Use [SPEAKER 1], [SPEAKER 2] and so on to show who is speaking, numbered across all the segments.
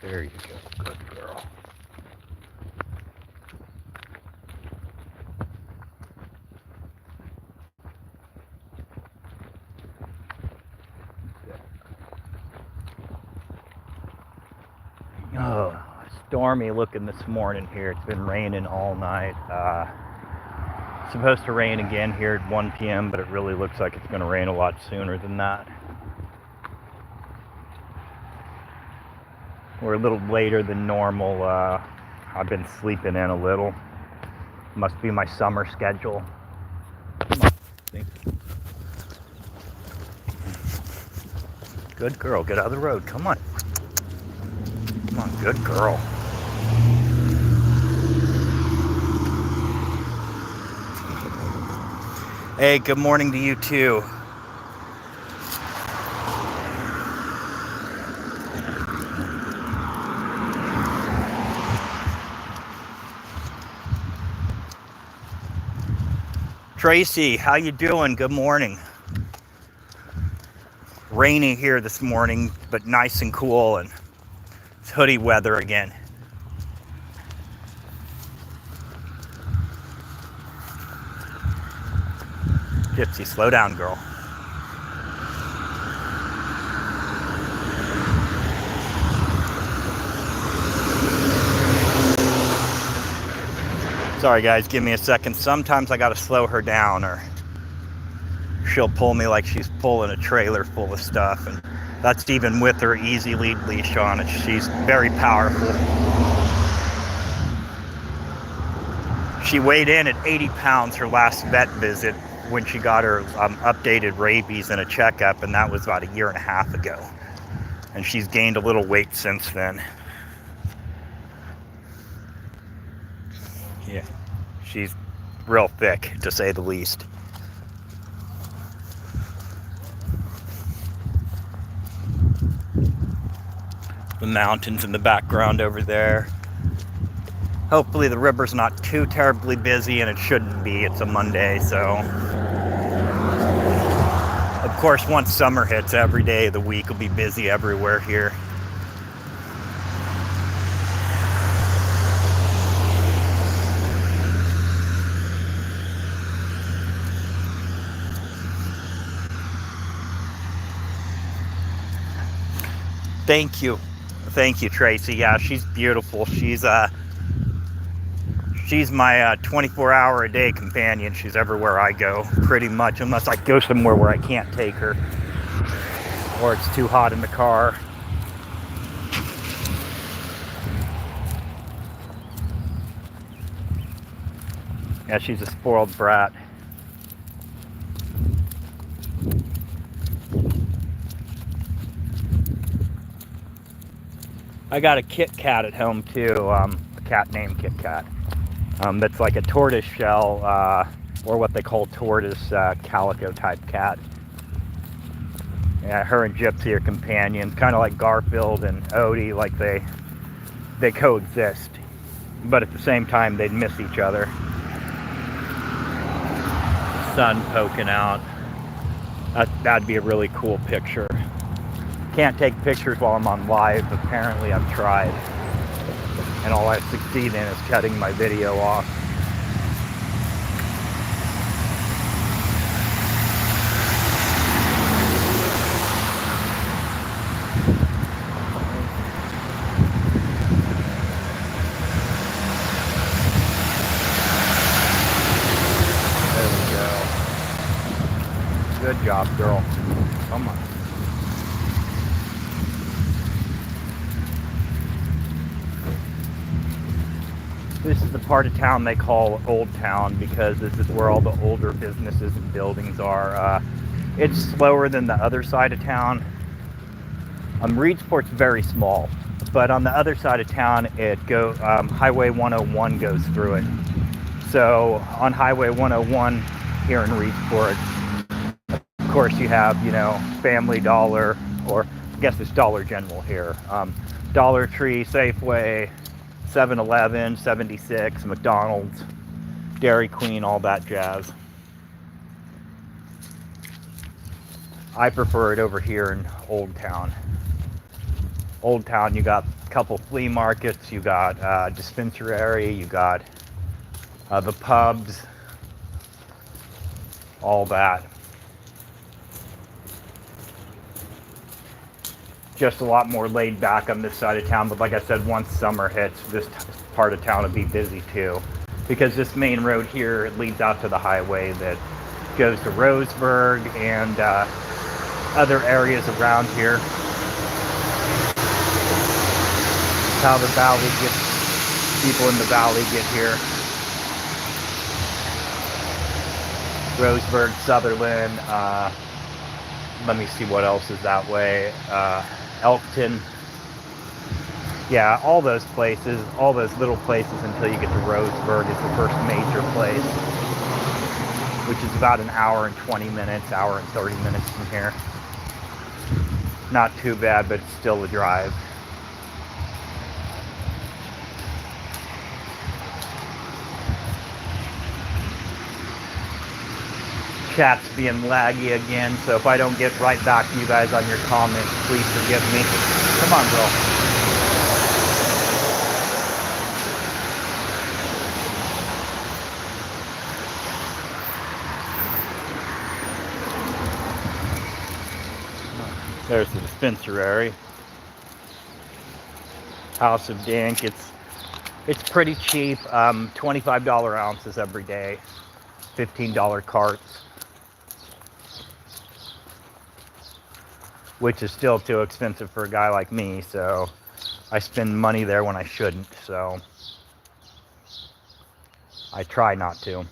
[SPEAKER 1] There you go. Good girl. Oh, stormy looking this morning here. It's been raining all night. Supposed to rain again here at 1 p.m., but it really looks like it's going to rain a lot sooner than that. We're a little later than normal. I've been sleeping in a little. Must be my summer schedule. Come on. Good girl. Get out of the road. Come on. Come on. Good girl. Hey, good morning to you too. Tracy, how you doing? Good morning. Rainy here this morning, but nice and cool, and it's hoodie weather again. Gypsy, slow down, girl. Sorry guys, give me a second. Sometimes I gotta slow her down or she'll pull me like she's pulling a trailer full of stuff, and that's even with her easy lead leash on it. She's very powerful. She weighed in at 80 pounds her last vet visit when she got her updated rabies and a checkup, and that was about a year and a half ago. And she's gained a little weight since then. Yeah, she's real thick, to say the least. The mountains in the background over there. Hopefully the river's not too terribly busy, and it shouldn't be. It's a Monday, so. Of course, once summer hits, every day of the week will be busy everywhere here. Thank you. Thank you, Tracy. Yeah, she's beautiful. She's my 24-hour-a-day companion. She's everywhere I go, pretty much, unless I go somewhere where I can't take her or it's too hot in the car. Yeah, she's a spoiled brat. I got a Kit Kat at home too, a cat named Kit Kat. That's like a tortoise shell, or what they call tortoise calico type cat. Yeah, her and Gypsy are companions, kind of like Garfield and Odie, like they coexist, but at the same time they'd miss each other. Sun poking out. That'd be a really cool picture. Can't take pictures while I'm on live. Apparently I've tried, and all I succeed in is cutting my video off. There we go. Good job, girl. Come on. This is the part of town they call Old Town because this is where all the older businesses and buildings are. It's slower than the other side of town. Reedsport's very small, but on the other side of town, Highway 101 goes through it. So on Highway 101 here in Reedsport, of course you have, Family Dollar, or I guess it's Dollar General here, Dollar Tree, Safeway, 7-Eleven, 76, McDonald's, Dairy Queen, all that jazz. I prefer it over here in Old Town. Old Town, you got a couple flea markets, you got dispensary, you got the pubs, all that. Just a lot more laid back on this side of town, but like I said, once summer hits, this part of town will be busy too, because this main road here leads out to the highway that goes to Roseburg and other areas around here. How the valley gets, people in the valley get here. Roseburg, Sutherland, let me see what else is that way. Elkton. Yeah, all those places, all those little places until you get to Roseburg is the first major place, which is about an hour and 20 minutes, hour and 30 minutes from here. Not too bad, but it's still a drive. Chat's being laggy again, so if I don't get right back to you guys on your comments, please forgive me. Come on, girl. There's the dispensary. House of Dink. It's pretty cheap. $25 ounces every day. $15 carts. Which is still too expensive for a guy like me, so I spend money there when I shouldn't, so I try not to.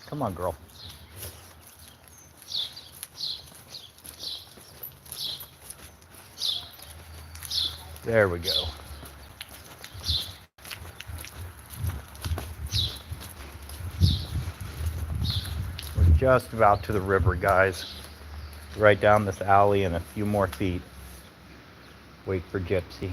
[SPEAKER 1] Come on, girl. There we go. We're just about to the river, guys. Right down this alley and a few more feet. Wait for Gypsy.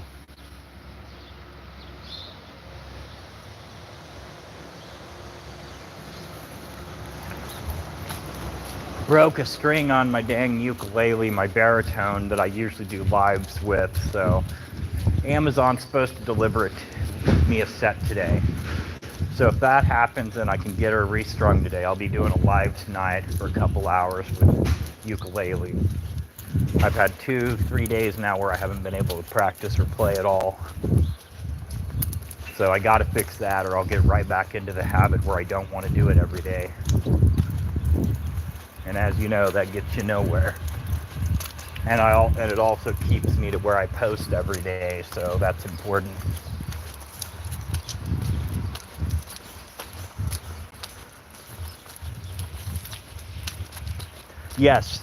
[SPEAKER 1] Broke a string on my dang ukulele, my baritone, that I usually do lives with, so Amazon's supposed to deliver me a set today. So if that happens, then I can get her restrung today. I'll be doing a live tonight for a couple hours with ukulele. I've had 2-3 days now where I haven't been able to practice or play at all. So I gotta fix that, or I'll get right back into the habit where I don't want to do it every day. And as you know, that gets you nowhere. And it also keeps me to where I post every day, so that's important. Yes,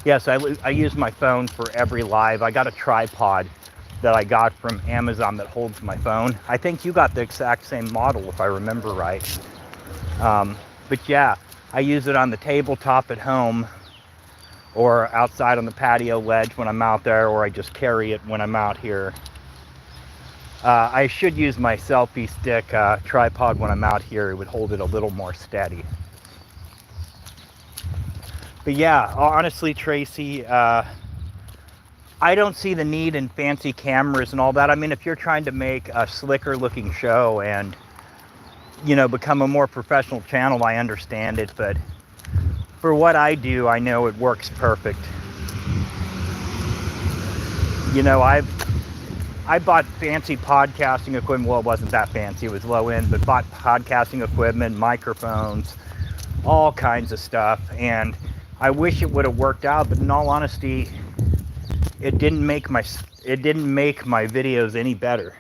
[SPEAKER 1] I use my phone for every live. I got a tripod that I got from Amazon that holds my phone. I think you got the exact same model, if I remember right. But yeah, I use it on the tabletop at home or outside on the patio ledge when I'm out there, or I just carry it when I'm out here. I should use my selfie stick tripod when I'm out here. It would hold it a little more steady. But yeah, honestly, Tracy, I don't see the need in fancy cameras and all that. I mean, if you're trying to make a slicker looking show and, you know, become a more professional channel, I understand it. But for what I do, I know it works perfect. You know, I bought fancy podcasting equipment. Well, it wasn't that fancy. It was low end, but bought podcasting equipment, microphones, all kinds of stuff. And I wish it would have worked out, but in all honesty, it didn't make my videos any better.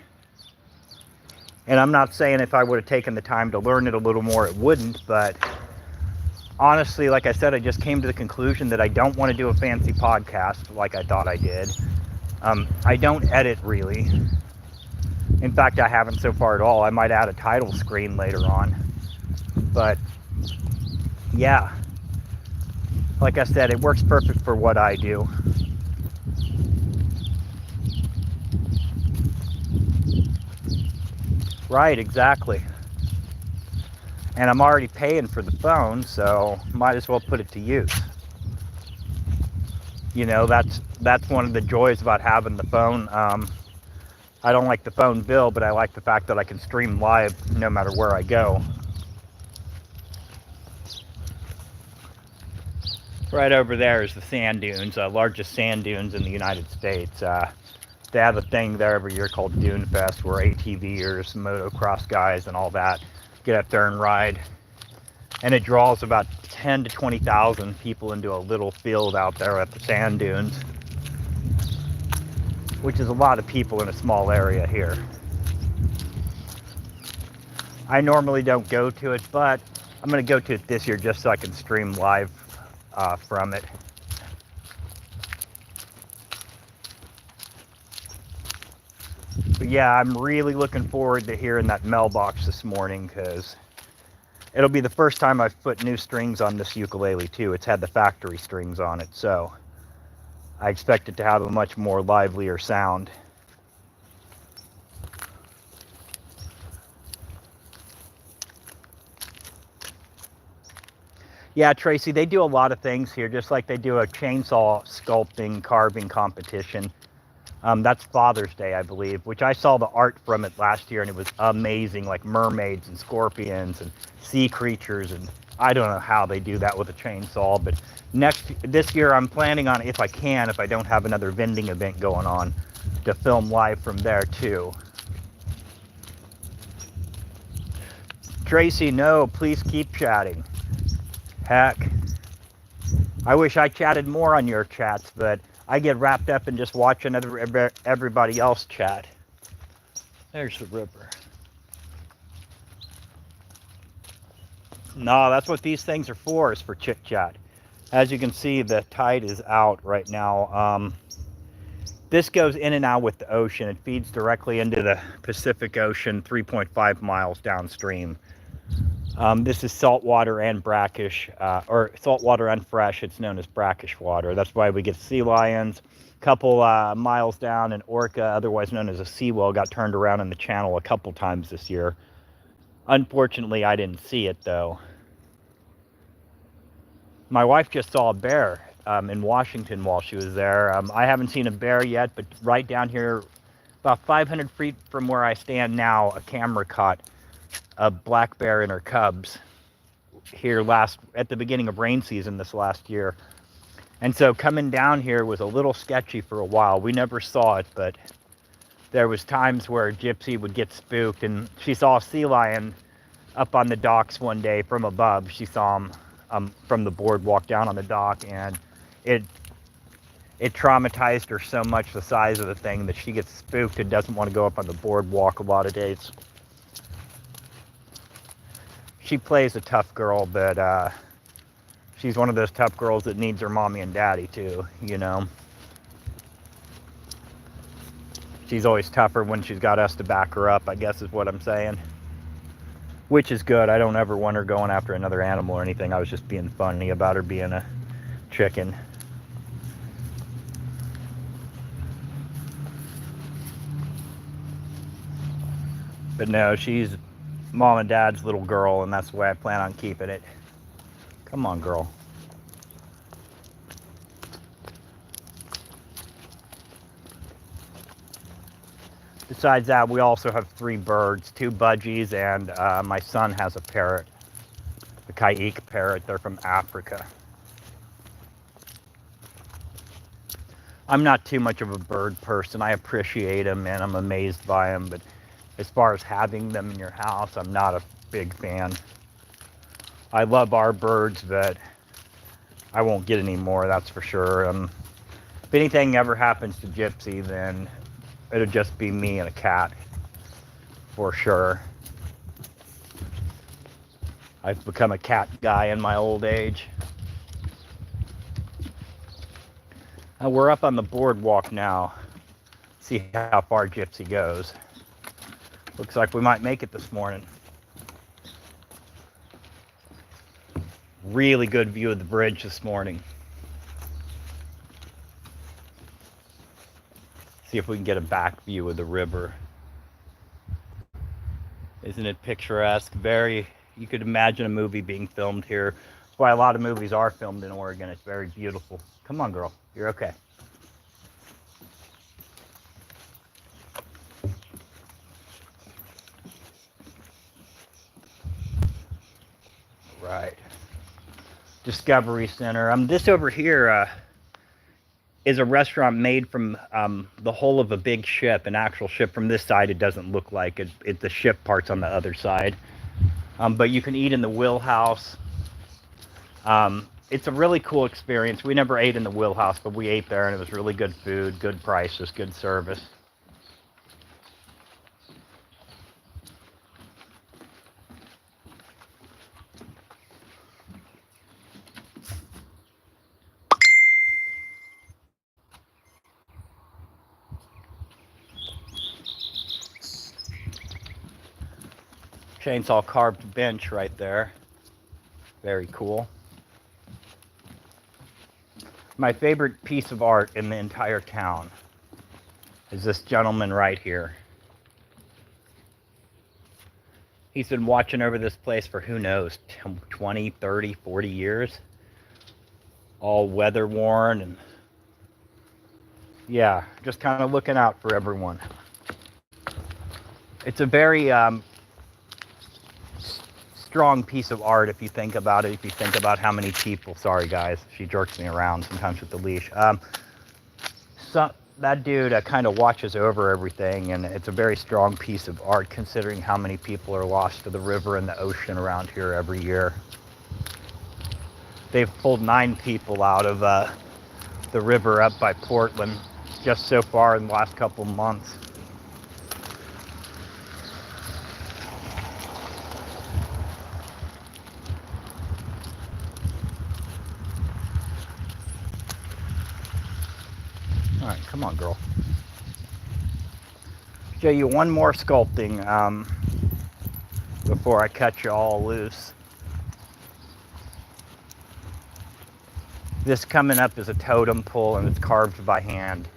[SPEAKER 1] And I'm not saying if I would have taken the time to learn it a little more, it wouldn't, but honestly, like I said, I just came to the conclusion that I don't want to do a fancy podcast like I thought I did. I don't edit really. In fact, I haven't so far at all. I might add a title screen later on. But yeah, like I said, it works perfect for what I do. Right, exactly. And I'm already paying for the phone, so might as well put it to use. You know, that's one of the joys about having the phone. I don't like the phone bill, but I like the fact that I can stream live no matter where I go. Right over there is the sand dunes, largest sand dunes in the United States. They have a thing there every year called Dune Fest, where ATVers, motocross guys, and all that get up there and ride. And it draws about 10 to 20,000 people into a little field out there at the sand dunes, which is a lot of people in a small area here. I normally don't go to it, but I'm going to go to it this year just so I can stream live from it. But yeah, I'm really looking forward to hearing that mailbox this morning, because it'll be the first time I've put new strings on this ukulele too. It's had the factory strings on it, so I expect it to have a much more livelier sound. Yeah, Tracy, they do a lot of things here, just like they do a chainsaw sculpting, carving competition. That's Father's Day, I believe, which I saw the art from it last year, and it was amazing, like mermaids and scorpions and sea creatures, and I don't know how they do that with a chainsaw, but this year I'm planning on, if I can, if I don't have another vending event going on, to film live from there too. Tracy, no, please keep chatting. Heck, I wish I chatted more on your chats, but I get wrapped up in just watching everybody else chat. There's the river. No, that's what these things are for, is for chit chat. As you can see, the tide is out right now. This goes in and out with the ocean. It feeds directly into the Pacific Ocean 3.5 miles downstream. This is saltwater and brackish, or saltwater and fresh. It's known as brackish water. That's why we get sea lions. A couple miles down, an orca, otherwise known as a sea whale, got turned around in the channel a couple times this year. Unfortunately, I didn't see it, though. My wife just saw a bear in Washington while she was there. I haven't seen a bear yet, but right down here, about 500 feet from where I stand now, a camera caught a black bear and her cubs here at the beginning of rain season this last year. And so coming down here was a little sketchy for a while. We never saw it, but there was times where Gypsy would get spooked, and she saw a sea lion up on the docks one day from above. She saw him from the boardwalk down on the dock, and it traumatized her so much, the size of the thing, that she gets spooked and doesn't want to go up on the boardwalk a lot of days. She plays a tough girl, but she's one of those tough girls that needs her mommy and daddy too, you know. She's always tougher when she's got us to back her up, I guess is what I'm saying. Which is good. I don't ever want her going after another animal or anything. I was just being funny about her being a chicken. But no, she's mom and dad's little girl, and that's the way I plan on keeping it. Come on, girl. Besides that, we also have 3 birds, 2 budgies, and my son has a parrot, the Kaik parrot. They're from Africa. I'm not too much of a bird person. I appreciate them and I'm amazed by them, but as far as having them in your house, I'm not a big fan. I love our birds, but I won't get any more, that's for sure. If anything ever happens to Gypsy, then it'll just be me and a cat, for sure. I've become a cat guy in my old age. We're up on the boardwalk now. See how far Gypsy goes. Looks like we might make it this morning. Really good view of the bridge this morning. See if we can get a back view of the river. Isn't it picturesque? You could imagine a movie being filmed here. That's why a lot of movies are filmed in Oregon. It's very beautiful. Come on, girl. You're okay. Right. Discovery Center. This over here is a restaurant made from the hull of a big ship, an actual ship. From this side, it doesn't look like it. The ship part's on the other side. But you can eat in the wheelhouse. It's a really cool experience. We never ate in the wheelhouse, but we ate there, and it was really good food, good prices, good service. Chainsaw carved bench right there. Very cool. My favorite piece of art in the entire town is this gentleman right here. He's been watching over this place for who knows, 20, 30, 40 years. All weather worn and yeah, just kind of looking out for everyone. It's a very strong piece of art if you think about it, if you think about how many people, sorry guys, she jerks me around sometimes with the leash. That dude kind of watches over everything, and it's a very strong piece of art considering how many people are lost to the river and the ocean around here every year. They've pulled 9 people out of the river up by Portland just so far in the last couple months. All right, come on, girl. Show you one more sculpting before I cut you all loose. This coming up is a totem pole, and it's carved by hand.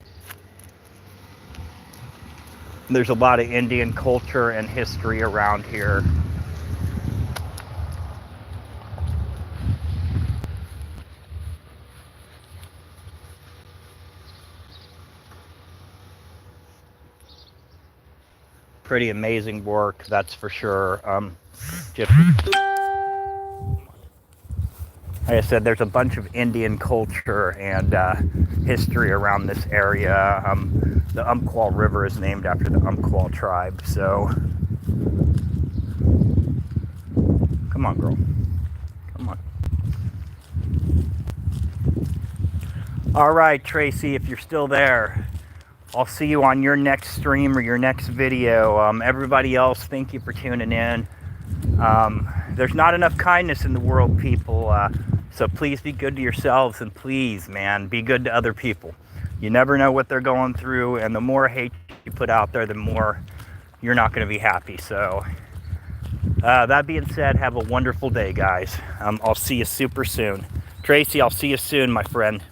[SPEAKER 1] There's a lot of Indian culture and history around here. Pretty amazing work, that's for sure. Like I said, there's a bunch of Indian culture and history around this area. The Umpqua River is named after the Umpqua tribe, so come on, girl. Come on. All right, Tracy, if you're still there, I'll see you on your next stream or your next video. Everybody else, thank you for tuning in. There's not enough kindness in the world, people. So please be good to yourselves, and please, man, be good to other people. You never know what they're going through, and the more hate you put out there, the more you're not going to be happy. So that being said, have a wonderful day, guys. I'll see you super soon. Tracy, I'll see you soon, my friend.